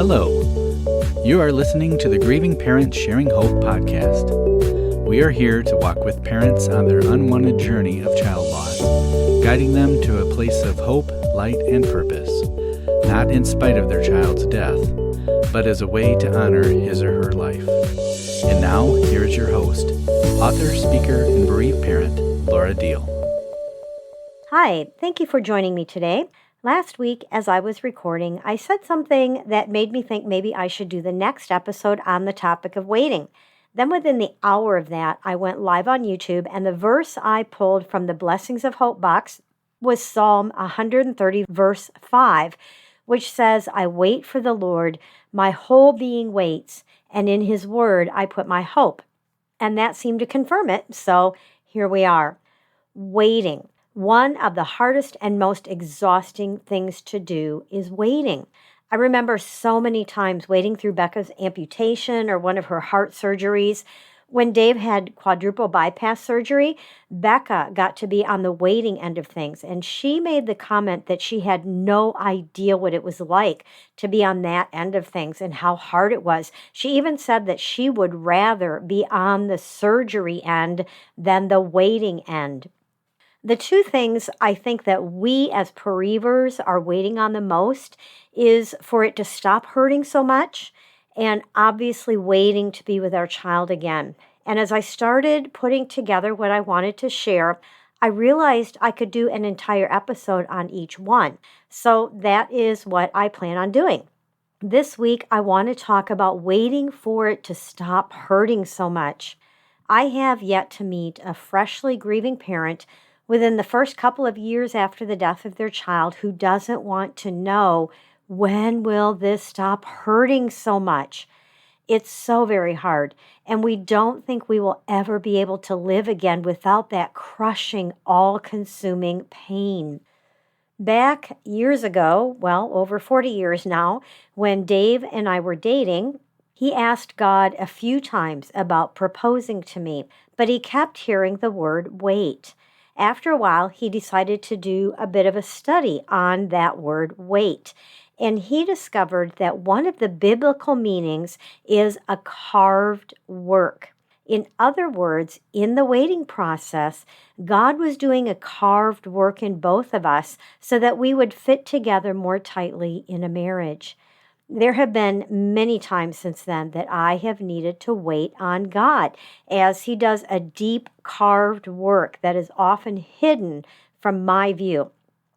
Hello. You are listening to the Grieving Parents Sharing Hope podcast. We are here to walk with parents on their unwanted journey of child loss, guiding them to a place of hope, light, and purpose, not in spite of their child's death, but as a way to honor his or her life. And now, here is your host, author, speaker, and bereaved parent, Laura Diehl. Hi, thank you for joining me today. Last week, as I was recording, I said something that made me think maybe I should do the next episode on the topic of waiting. Then within the hour of that, I went live on YouTube, and the verse I pulled from the Blessings of Hope box was Psalm 130, verse 5, which says, "I wait for the Lord, my whole being waits, and in his word I put my hope." And that seemed to confirm it, so here we are. Waiting. One of the hardest and most exhausting things to do is waiting. I remember so many times waiting through Becca's amputation or one of her heart surgeries. When Dave had quadruple bypass surgery, Becca got to be on the waiting end of things, and she made the comment that she had no idea what it was like to be on that end of things and how hard it was. She even said that she would rather be on the surgery end than the waiting end. The two things I think that we as bereavers are waiting on the most is for it to stop hurting so much, and obviously waiting to be with our child again. And as I started putting together what I wanted to share, I realized I could do an entire episode on each one. So that is what I plan on doing. This week, I want to talk about waiting for it to stop hurting so much. I have yet to meet a freshly grieving parent within the first couple of years after the death of their child who doesn't want to know, when will this stop hurting so much? It's so very hard, and we don't think we will ever be able to live again without that crushing, all-consuming pain. Back years ago, well, over 40 years now, when Dave and I were dating, he asked God a few times about proposing to me, but he kept hearing the word wait. After a while, he decided to do a bit of a study on that word wait. And he discovered that one of the biblical meanings is a carved work. In other words, in the waiting process, God was doing a carved work in both of us so that we would fit together more tightly in a marriage. There have been many times since then that I have needed to wait on God as he does a deep carved work that is often hidden from my view.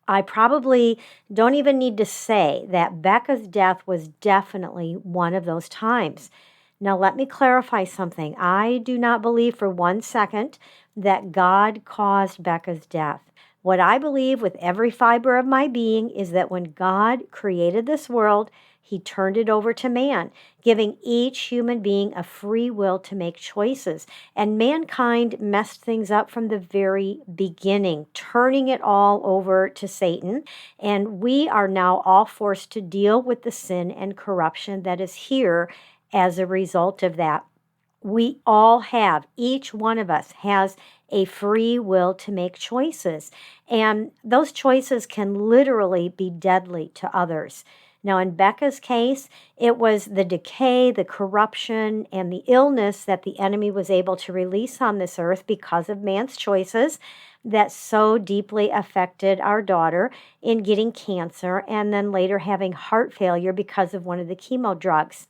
I probably don't even need to say that Becca's death was definitely one of those times. Now, let me clarify something. I do not believe for 1 second that God caused Becca's death. What I believe with every fiber of my being is that when God created this world, he turned it over to man, giving each human being a free will to make choices. And mankind messed things up from the very beginning, turning it all over to Satan. And we are now all forced to deal with the sin and corruption that is here as a result of that. We all have, each one of us has a free will to make choices. And those choices can literally be deadly to others. Now, in Becca's case, it was the decay, the corruption, and the illness that the enemy was able to release on this earth because of man's choices that so deeply affected our daughter in getting cancer and then later having heart failure because of one of the chemo drugs.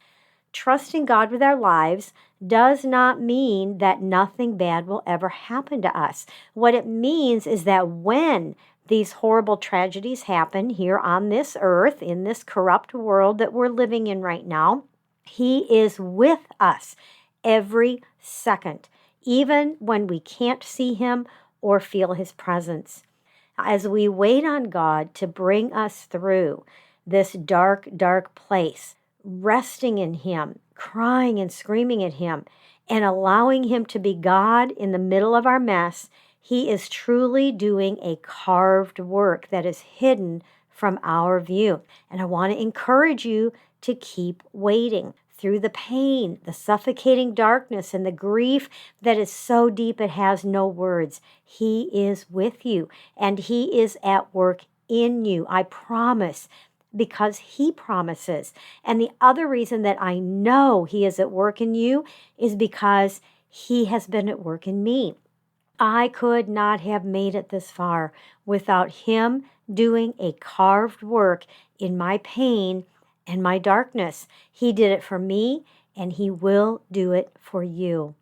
Trusting God with our lives does not mean that nothing bad will ever happen to us. What it means is that when these horrible tragedies happen here on this earth, in this corrupt world that we're living in right now, he is with us every second, even when we can't see him or feel his presence. As we wait on God to bring us through this dark, dark place, resting in him, crying and screaming at him, and allowing him to be God in the middle of our mess, he is truly doing a carved work that is hidden from our view. And I want to encourage you to keep waiting through the pain, the suffocating darkness, and the grief that is so deep it has no words. He is with you, and he is at work in you. I promise because He promises. And the other reason that I know He is at work in you is because He has been at work in me. I could not have made it this far without Him doing a carved work in my pain and my darkness. He did it for me, and He will do it for you.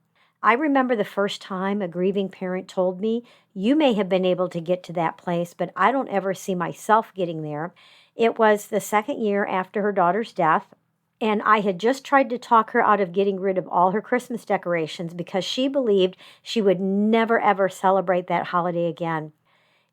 I remember the first time a grieving parent told me, "You may have been able to get to that place, but I don't ever see myself getting there." It was the second year after her daughter's death, and I had just tried to talk her out of getting rid of all her Christmas decorations because she believed she would never ever celebrate that holiday again.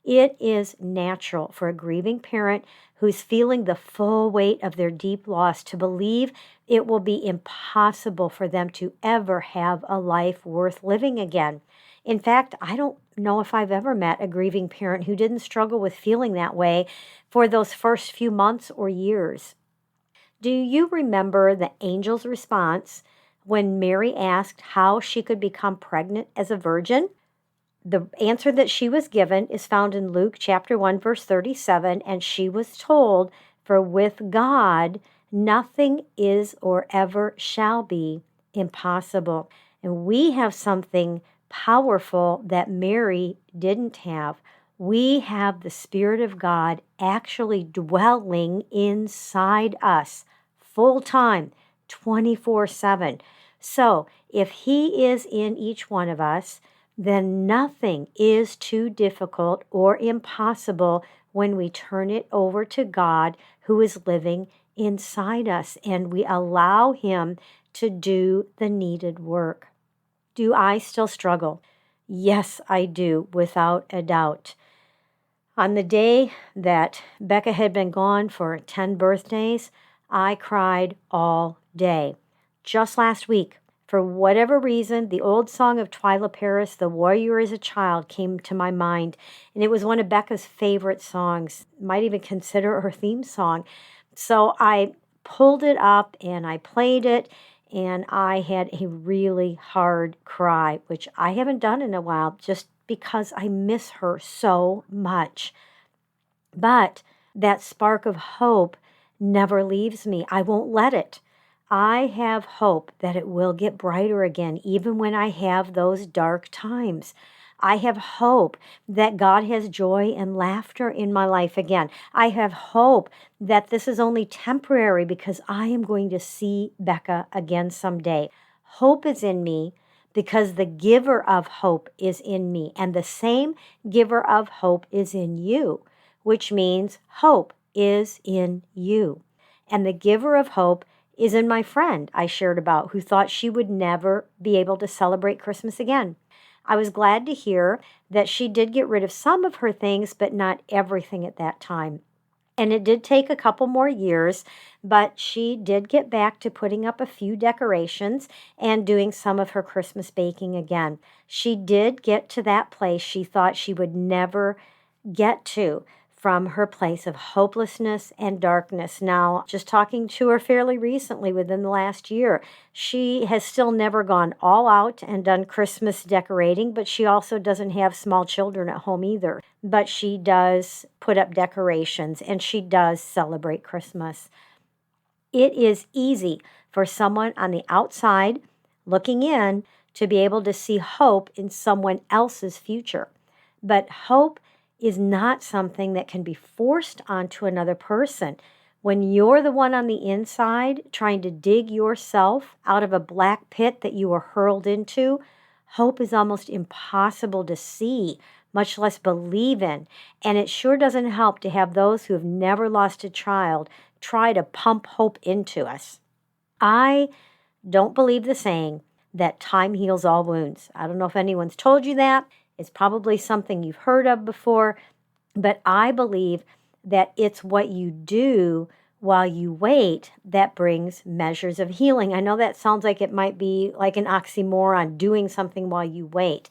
It is natural for a grieving parent who's feeling the full weight of their deep loss to believe it will be impossible for them to ever have a life worth living again. In fact, I don't know if I've ever met a grieving parent who didn't struggle with feeling that way for those first few months or years. Do you remember the angel's response when Mary asked how she could become pregnant as a virgin? The answer that she was given is found in Luke chapter 1, verse 37, and she was told, "For with God nothing is or ever shall be impossible." And we have something powerful that Mary didn't have. We have the Spirit of God actually dwelling inside us full time, 24/7. So if He is in each one of us, then nothing is too difficult or impossible when we turn it over to God who is living inside us and we allow Him to do the needed work. Do I still struggle? Yes, I do, without a doubt. On the day that Becca had been gone for 10 birthdays, I cried all day. Just last week, for whatever reason, the old song of Twyla Paris, "The Warrior is a Child," came to my mind, and it was one of Becca's favorite songs. Might even consider her theme song. So I pulled it up and I played it, and I had a really hard cry, which I haven't done in a while, just because I miss her so much. But that spark of hope never leaves me. I won't let it. I have hope that it will get brighter again, even when I have those dark times. I have hope that God has joy and laughter in my life again. I have hope that this is only temporary because I am going to see Becca again someday. Hope is in me because the giver of hope is in me, and the same giver of hope is in you, which means hope is in you. And the giver of hope is in my friend I shared about who thought she would never be able to celebrate Christmas again. I was glad to hear that she did get rid of some of her things, but not everything at that time. And it did take a couple more years, but she did get back to putting up a few decorations and doing some of her Christmas baking again. She did get to that place she thought she would never get to, from her place of hopelessness and darkness. Now, just talking to her fairly recently within the last year, she has still never gone all out and done Christmas decorating, but she also doesn't have small children at home either. But she does put up decorations and she does celebrate Christmas. It is easy for someone on the outside looking in to be able to see hope in someone else's future. But hope is not something that can be forced onto another person. When you're the one on the inside trying to dig yourself out of a black pit that you were hurled into, hope is almost impossible to see, much less believe in. And it sure doesn't help to have those who have never lost a child try to pump hope into us. I don't believe the saying that time heals all wounds. I don't know if anyone's told you that. It's probably something you've heard of before, but I believe that it's what you do while you wait that brings measures of healing. I know that sounds like it might be like an oxymoron, doing something while you wait.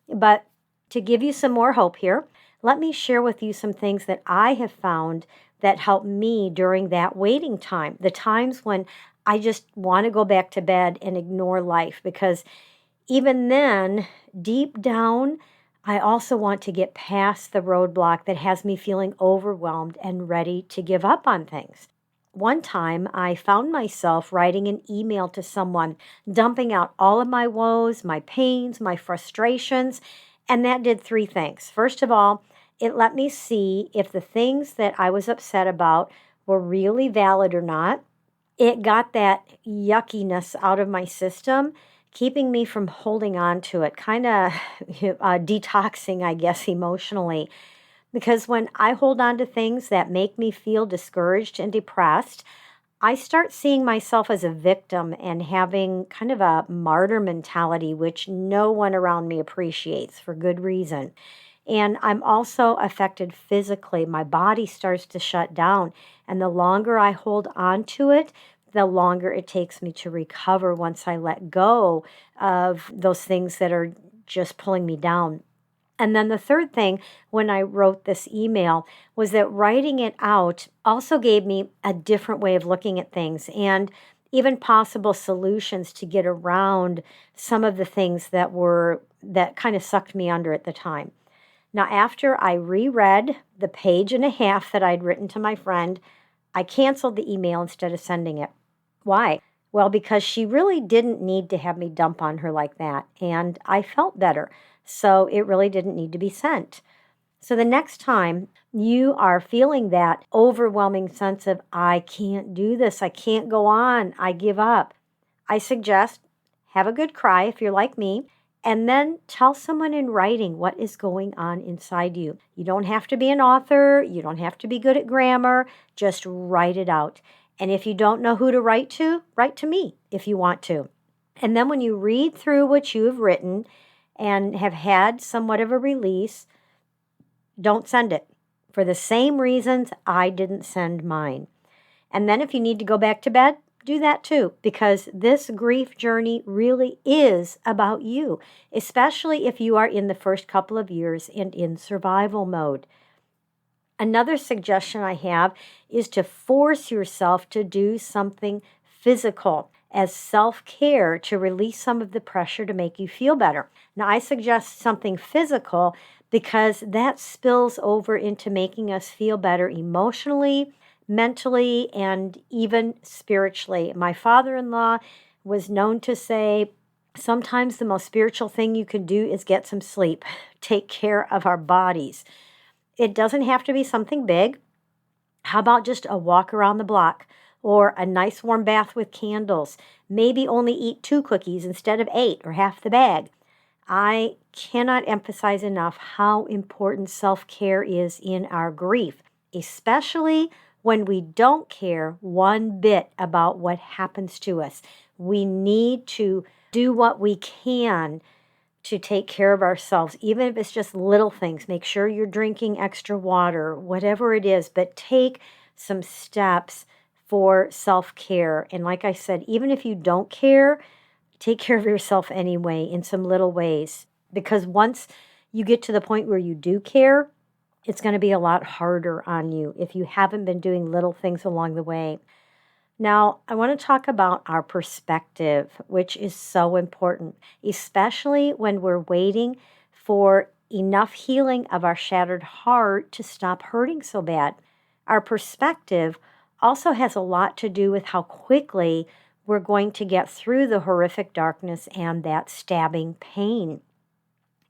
But to give you some more hope here, let me share with you some things that I have found that help me during that waiting time, the times when I just want to go back to bed and ignore life, because even then, deep down, I also want to get past the roadblock that has me feeling overwhelmed and ready to give up on things. One time, I found myself writing an email to someone, dumping out all of my woes, my pains, my frustrations, and that did three things. First of all, it let me see if the things that I was upset about were really valid or not. It got that yuckiness out of my system, keeping me from holding on to it, kind of detoxing, I guess, emotionally. Because when I hold on to things that make me feel discouraged and depressed, I start seeing myself as a victim and having kind of a martyr mentality, which no one around me appreciates for good reason. And I'm also affected physically. My body starts to shut down. And the longer I hold on to it, the longer it takes me to recover once I let go of those things that are just pulling me down. And then the third thing when I wrote this email was that writing it out also gave me a different way of looking at things and even possible solutions to get around some of the things that kind of sucked me under at the time. Now, after I reread the page and a half that I'd written to my friend, I canceled the email instead of sending it. Why? Well, because she really didn't need to have me dump on her like that, and I felt better. So it really didn't need to be sent. So the next time you are feeling that overwhelming sense of, I can't do this, I can't go on, I give up, I suggest have a good cry if you're like me, and then tell someone in writing what is going on inside you. You don't have to be an author, you don't have to be good at grammar, just write it out. And if you don't know who to write to me if you want to. And then when you read through what you have written and have had somewhat of a release, don't send it for the same reasons I didn't send mine. And then if you need to go back to bed, do that too, because this grief journey really is about you, especially if you are in the first couple of years and in survival mode. Another suggestion I have is to force yourself to do something physical as self-care to release some of the pressure to make you feel better. Now, I suggest something physical because that spills over into making us feel better emotionally, mentally, and even spiritually. My father-in-law was known to say, sometimes the most spiritual thing you can do is get some sleep, take care of our bodies. It doesn't have to be something big. How about just a walk around the block or a nice warm bath with candles? Maybe only eat 2 cookies instead of 8 or half the bag. I cannot emphasize enough how important self-care is in our grief, especially when we don't care one bit about what happens to us. We need to do what we can to take care of ourselves, even if it's just little things. Make sure you're drinking extra water, whatever it is, but take some steps for self-care. And like I said, even if you don't care, take care of yourself anyway in some little ways. Because once you get to the point where you do care, it's going to be a lot harder on you if you haven't been doing little things along the way. Now, I want to talk about our perspective, which is so important, especially when we're waiting for enough healing of our shattered heart to stop hurting so bad. Our perspective also has a lot to do with how quickly we're going to get through the horrific darkness and that stabbing pain.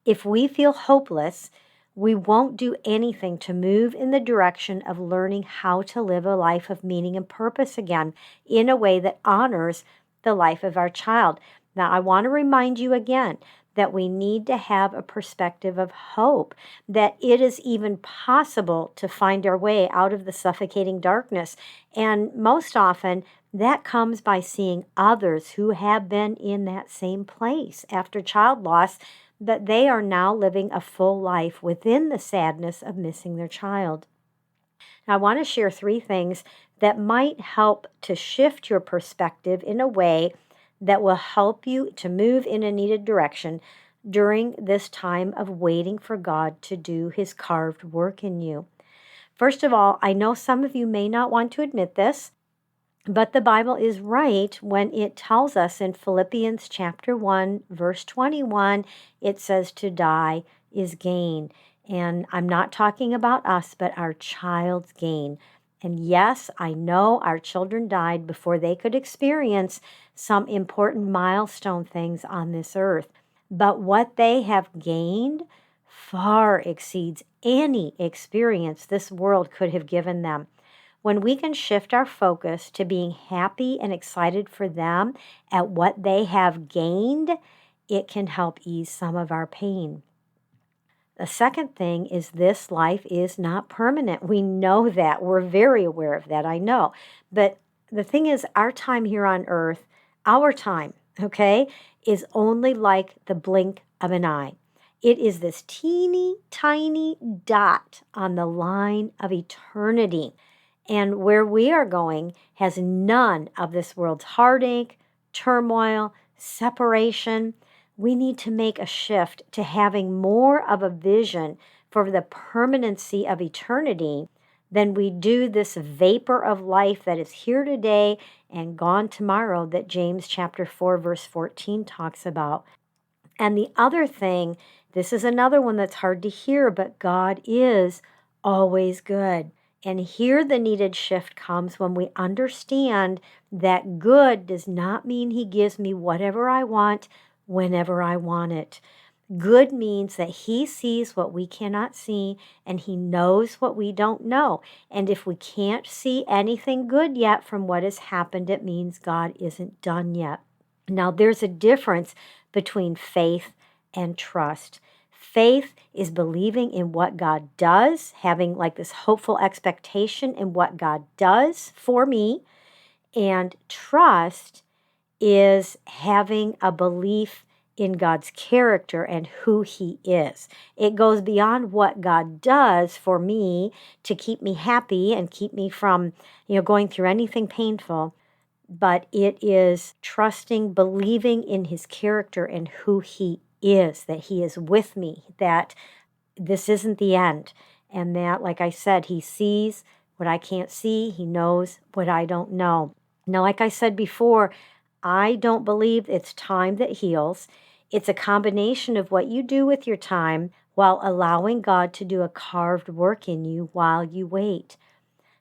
If we feel hopeless, we won't do anything to move in the direction of learning how to live a life of meaning and purpose again in a way that honors the life of our child. Now, I want to remind you again that we need to have a perspective of hope, that it is even possible to find our way out of the suffocating darkness. And most often, that comes by seeing others who have been in that same place after child loss, that they are now living a full life within the sadness of missing their child. Now, I want to share 3 things that might help to shift your perspective in a way that will help you to move in a needed direction during this time of waiting for God to do His carved work in you. First of all, I know some of you may not want to admit this, but the Bible is right when it tells us in Philippians chapter 1, verse 21, it says to die is gain. And I'm not talking about us, but our child's gain. And yes, I know our children died before they could experience some important milestone things on this earth. But what they have gained far exceeds any experience this world could have given them. When we can shift our focus to being happy and excited for them at what they have gained, it can help ease some of our pain. The second thing is this life is not permanent. We know that. We're very aware of that, I know. But the thing is, our time here on earth, our time, okay, is only like the blink of an eye. It is this teeny tiny dot on the line of eternity. And where we are going has none of this world's heartache, turmoil, separation. We need to make a shift to having more of a vision for the permanency of eternity than we do this vapor of life that is here today and gone tomorrow that James chapter 4 verse 14 talks about. And the other thing, this is another one that's hard to hear, but God is always good. And here the needed shift comes when we understand that good does not mean He gives me whatever I want whenever I want it. Good means that He sees what we cannot see and He knows what we don't know. And if we can't see anything good yet from what has happened, it means God isn't done yet. Now, there's a difference between faith and trust. Faith is believing in what God does, having like this hopeful expectation in what God does for me. And trust is having a belief in God's character and who He is. It goes beyond what God does for me to keep me happy and keep me from, going through anything painful. But it is trusting, believing in His character and who He is, that He is with me, that this isn't the end. And that, like I said, He sees what I can't see. He knows what I don't know. Now, like I said before, I don't believe it's time that heals. It's a combination of what you do with your time while allowing God to do a carved work in you while you wait.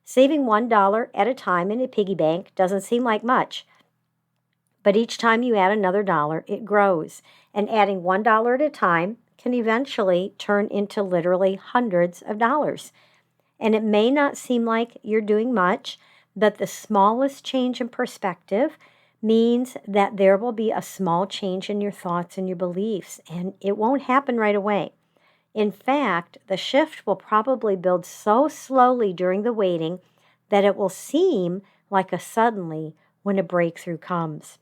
Saving $1 at a time in a piggy bank doesn't seem like much, but each time you add another dollar, it grows. And adding $1 at a time can eventually turn into literally hundreds of dollars. And it may not seem like you're doing much, but the smallest change in perspective means that there will be a small change in your thoughts and your beliefs, and it won't happen right away. In fact, the shift will probably build so slowly during the waiting that it will seem like a suddenly when a breakthrough comes.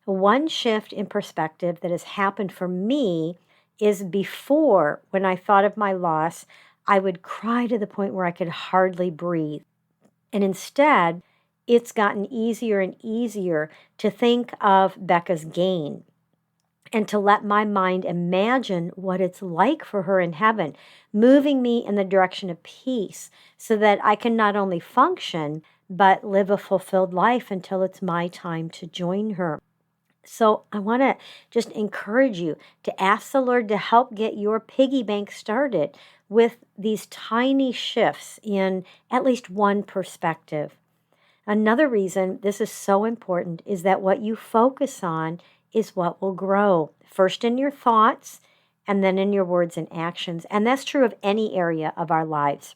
One shift in perspective that has happened for me is before, when I thought of my loss, I would cry to the point where I could hardly breathe. And instead, it's gotten easier and easier to think of Becca's gain and to let my mind imagine what it's like for her in heaven, moving me in the direction of peace so that I can not only function, but live a fulfilled life until it's my time to join her. So I want to just encourage you to ask the Lord to help get your piggy bank started with these tiny shifts in at least one perspective. Another reason this is so important is that what you focus on is what will grow, first in your thoughts and then in your words and actions. And that's true of any area of our lives.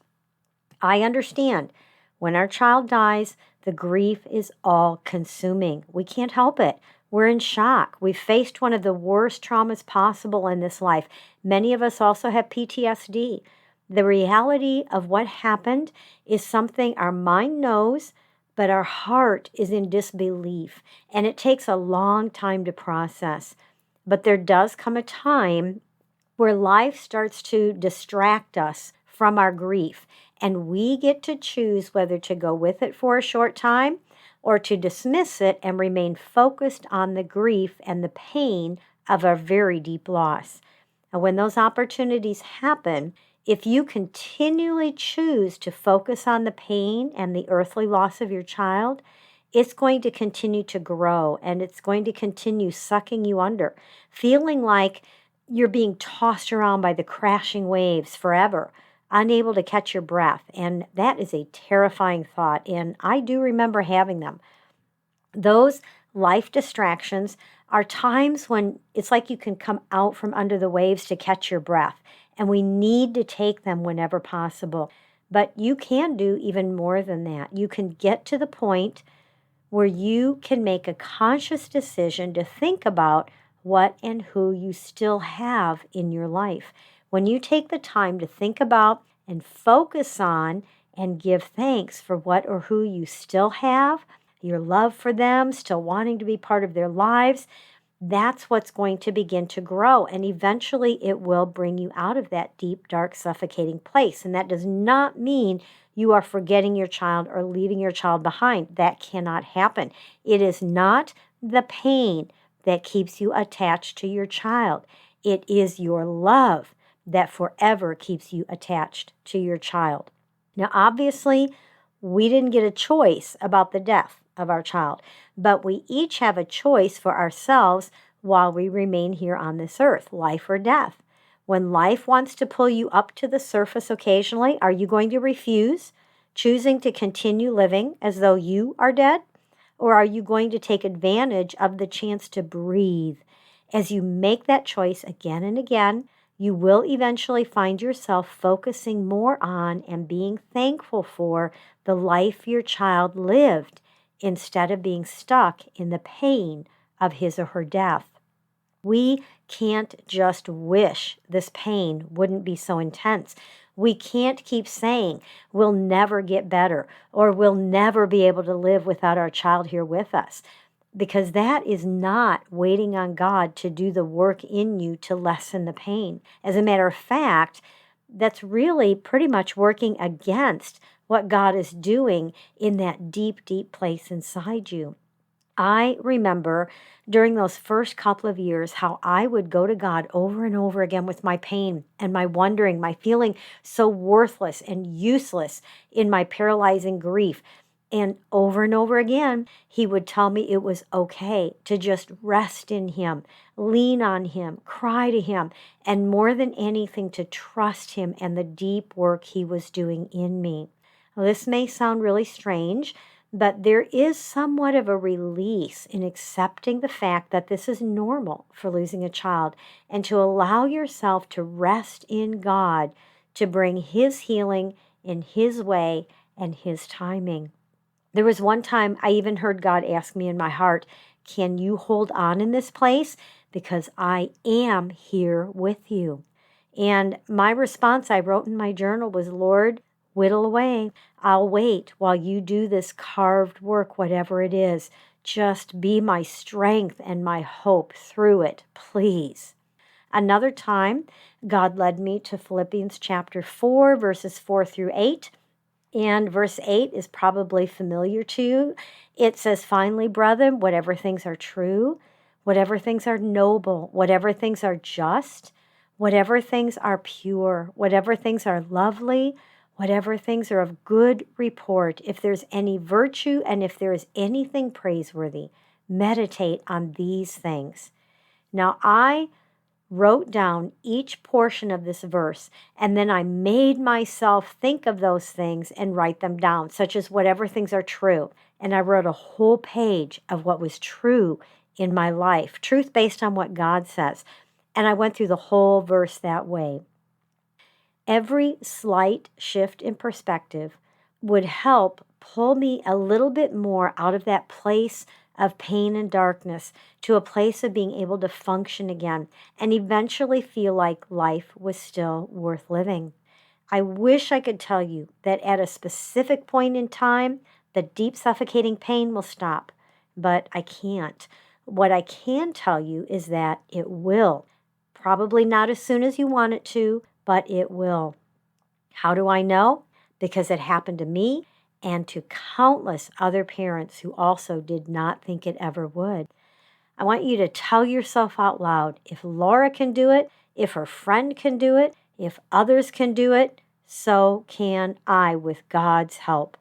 I understand when our child dies, the grief is all consuming. We can't help it. We're in shock. We've faced one of the worst traumas possible in this life. Many of us also have PTSD. The reality of what happened is something our mind knows, but our heart is in disbelief, and it takes a long time to process. But there does come a time where life starts to distract us from our grief, and we get to choose whether to go with it for a short time or to dismiss it and remain focused on the grief and the pain of a very deep loss. And when those opportunities happen, if you continually choose to focus on the pain and the earthly loss of your child, it's going to continue to grow and it's going to continue sucking you under, feeling like you're being tossed around by the crashing waves forever, unable to catch your breath. And that is a terrifying thought. And I do remember having them. Those life distractions are times when it's like you can come out from under the waves to catch your breath. And we need to take them whenever possible. But you can do even more than that. You can get to the point where you can make a conscious decision to think about what and who you still have in your life. When you take the time to think about and focus on and give thanks for what or who you still have, your love for them, still wanting to be part of their lives, that's what's going to begin to grow. And eventually it will bring you out of that deep, dark, suffocating place. And that does not mean you are forgetting your child or leaving your child behind. That cannot happen. It is not the pain that keeps you attached to your child. It is your love that forever keeps you attached to your child. Now, obviously, we didn't get a choice about the death of our child, but we each have a choice for ourselves while we remain here on this earth, life or death. When life wants to pull you up to the surface occasionally, are you going to refuse, choosing to continue living as though you are dead? Or are you going to take advantage of the chance to breathe? As you make that choice again and again, you will eventually find yourself focusing more on and being thankful for the life your child lived instead of being stuck in the pain of his or her death. We can't just wish this pain wouldn't be so intense. We can't keep saying we'll never get better or we'll never be able to live without our child here with us, because that is not waiting on God to do the work in you to lessen the pain. As a matter of fact, that's really pretty much working against what God is doing in that deep, deep place inside you. I remember during those first couple of years how I would go to God over and over again with my pain and my wondering, my feeling so worthless and useless in my paralyzing grief. And over again, he would tell me it was okay to just rest in him, lean on him, cry to him, and more than anything, to trust him and the deep work he was doing in me. Now, this may sound really strange, but there is somewhat of a release in accepting the fact that this is normal for losing a child, and to allow yourself to rest in God to bring his healing in his way and his timing. There was one time I even heard God ask me in my heart, can you hold on in this place? Because I am here with you. And my response I wrote in my journal was, Lord, whittle away. I'll wait while you do this carved work, whatever it is. Just be my strength and my hope through it, please. Another time, God led me to Philippians chapter 4, verses 4 through 8. And verse 8 is probably familiar to you. It says, finally, brethren, whatever things are true, whatever things are noble, whatever things are just, whatever things are pure, whatever things are lovely, whatever things are of good report, if there's any virtue and if there is anything praiseworthy, meditate on these things. Now, I wrote down each portion of this verse, and then I made myself think of those things and write them down, such as whatever things are true. And I wrote a whole page of what was true in my life, truth based on what God says. And I went through the whole verse that way. Every slight shift in perspective would help pull me a little bit more out of that place of pain and darkness to a place of being able to function again and eventually feel like life was still worth living. I wish I could tell you that at a specific point in time, the deep suffocating pain will stop, but I can't. What I can tell you is that it will. Probably not as soon as you want it to, but it will. How do I know? Because it happened to me and to countless other parents who also did not think it ever would. I want you to tell yourself out loud, if Laura can do it, if her friend can do it, if others can do it, so can I with God's help.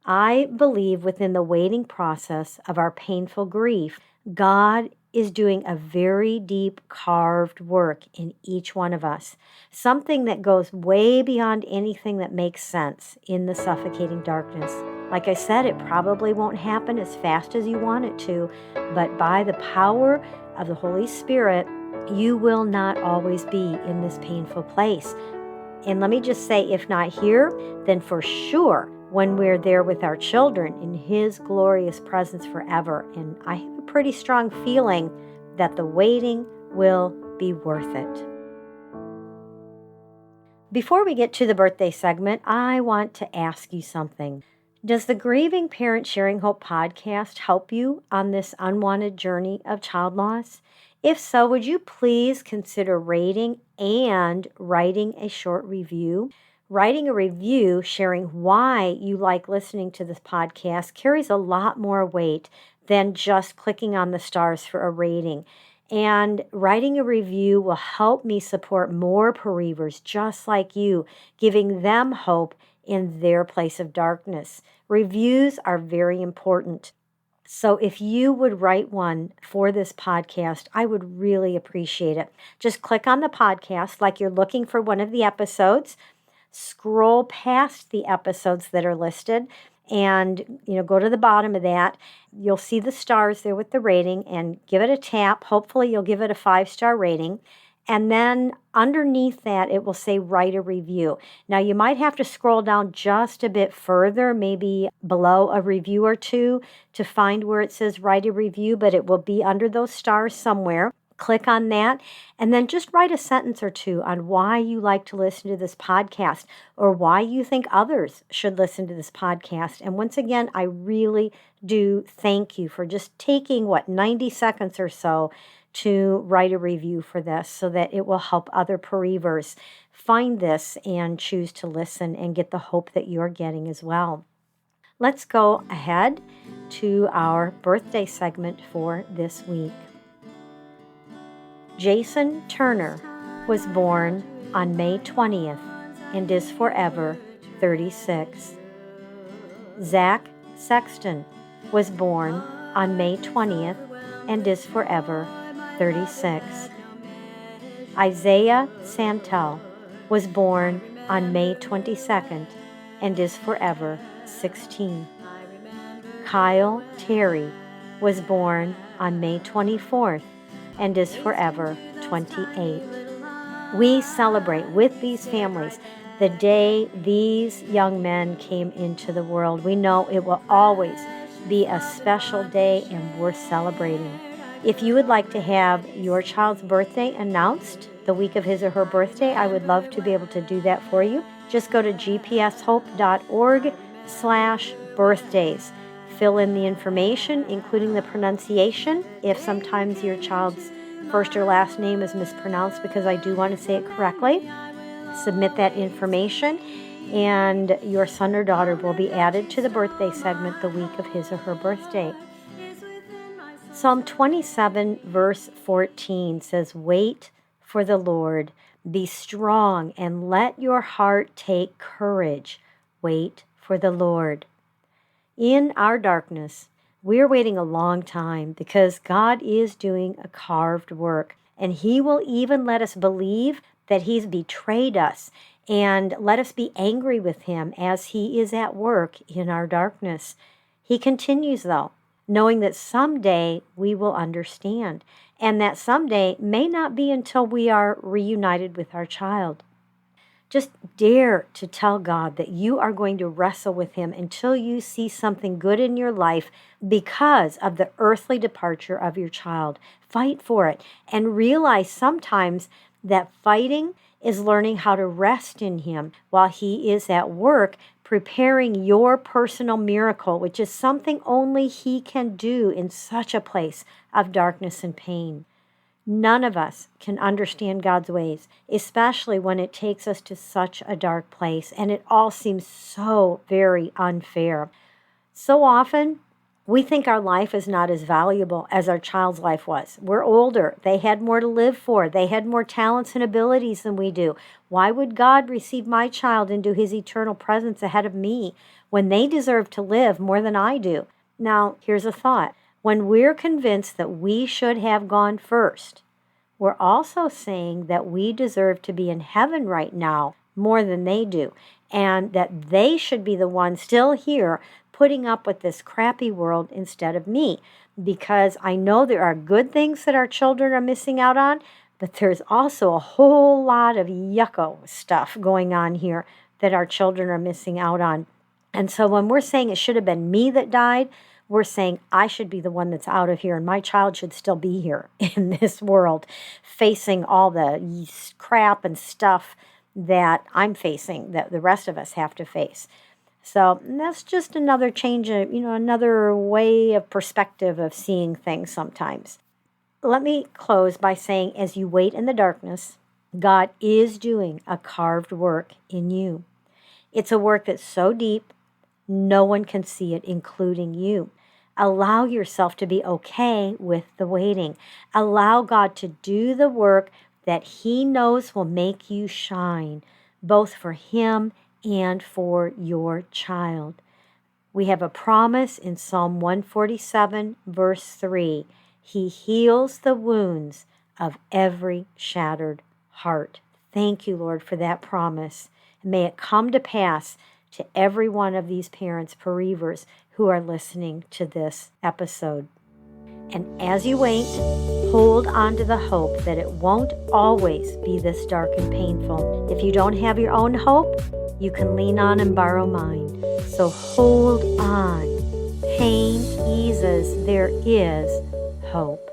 I believe within the waiting process of our painful grief, God is doing a very deep carved work in each one of us, something that goes way beyond anything that makes sense in the suffocating darkness. Like I said, it probably won't happen as fast as you want it to, but by the power of the Holy Spirit, you will not always be in this painful place. And let me just say, if not here, then for sure when we're there with our children in His glorious presence forever. And I have a pretty strong feeling that the waiting will be worth it. Before we get to the birthday segment, I want to ask you something. Does the Grieving Parent Sharing Hope podcast help you on this unwanted journey of child loss? If so, would you please consider rating and writing a short review? Writing a review sharing why you like listening to this podcast carries a lot more weight than just clicking on the stars for a rating. And writing a review will help me support more bereavers just like you, giving them hope in their place of darkness. Reviews are very important. So if you would write one for this podcast, I would really appreciate it. Just click on the podcast like you're looking for one of the episodes. Scroll past the episodes that are listed and go to the bottom of that. You'll see the stars there with the rating and give it a tap. Hopefully you'll give it a 5-star rating. And then underneath that, it will say write a review. Now, you might have to scroll down just a bit further, maybe below a review or two, to find where it says write a review, but it will be under those stars somewhere. Click on that, and then just write a sentence or two on why you like to listen to this podcast or why you think others should listen to this podcast. And once again, I really do thank you for just taking, 90 seconds or so to write a review for this so that it will help other bereavers find this and choose to listen and get the hope that you're getting as well. Let's go ahead to our birthday segment for this week. Jason Turner was born on May 20th and is forever 36. Zach Sexton was born on May 20th and is forever 36. Isaiah Santel was born on May 22nd and is forever 16. Kyle Terry was born on May 24th and is forever 28. We celebrate with these families the day these young men came into the world. We know it will always be a special day and worth celebrating. If you would like to have your child's birthday announced the week of his or her birthday, I would love to be able to do that for you. Just go to gpshope.org/birthdays. Fill in the information, including the pronunciation, if sometimes your child's first or last name is mispronounced, because I do want to say it correctly. Submit that information, and your son or daughter will be added to the birthday segment the week of his or her birthday. Psalm 27, verse 14 says, "Wait for the Lord, be strong, and let your heart take courage. Wait for the Lord." In our darkness, we're waiting a long time because God is doing a carved work, and He will even let us believe that He's betrayed us and let us be angry with Him as He is at work in our darkness. He continues, though, knowing that someday we will understand, and that someday may not be until we are reunited with our child. Just dare to tell God that you are going to wrestle with Him until you see something good in your life because of the earthly departure of your child. Fight for it and realize sometimes that fighting is learning how to rest in Him while He is at work preparing your personal miracle, which is something only He can do in such a place of darkness and pain. None of us can understand God's ways, especially when it takes us to such a dark place, and it all seems so very unfair. So often, we think our life is not as valuable as our child's life was. We're older. They had more to live for. They had more talents and abilities than we do. Why would God receive my child into His eternal presence ahead of me when they deserve to live more than I do? Now, here's a thought. When we're convinced that we should have gone first, we're also saying that we deserve to be in heaven right now more than they do, and that they should be the ones still here putting up with this crappy world instead of me. Because I know there are good things that our children are missing out on, but there's also a whole lot of yucko stuff going on here that our children are missing out on. And so when we're saying it should have been me that died, we're saying I should be the one that's out of here and my child should still be here in this world facing all the crap and stuff that I'm facing, that the rest of us have to face. So that's just another change, another way of perspective of seeing things sometimes. Let me close by saying, as you wait in the darkness, God is doing a carved work in you. It's a work that's so deep, no one can see it, including you. Allow yourself to be okay with the waiting. Allow God to do the work that He knows will make you shine, both for Him and for your child. We have a promise in Psalm 147, verse 3. He heals the wounds of every shattered heart. Thank you, Lord, for that promise. And may it come to pass to every one of these parents, bereavers, who are listening to this episode. And as you wait, hold on to the hope that it won't always be this dark and painful. If you don't have your own hope, you can lean on and borrow mine. So hold on. Pain eases. There is hope.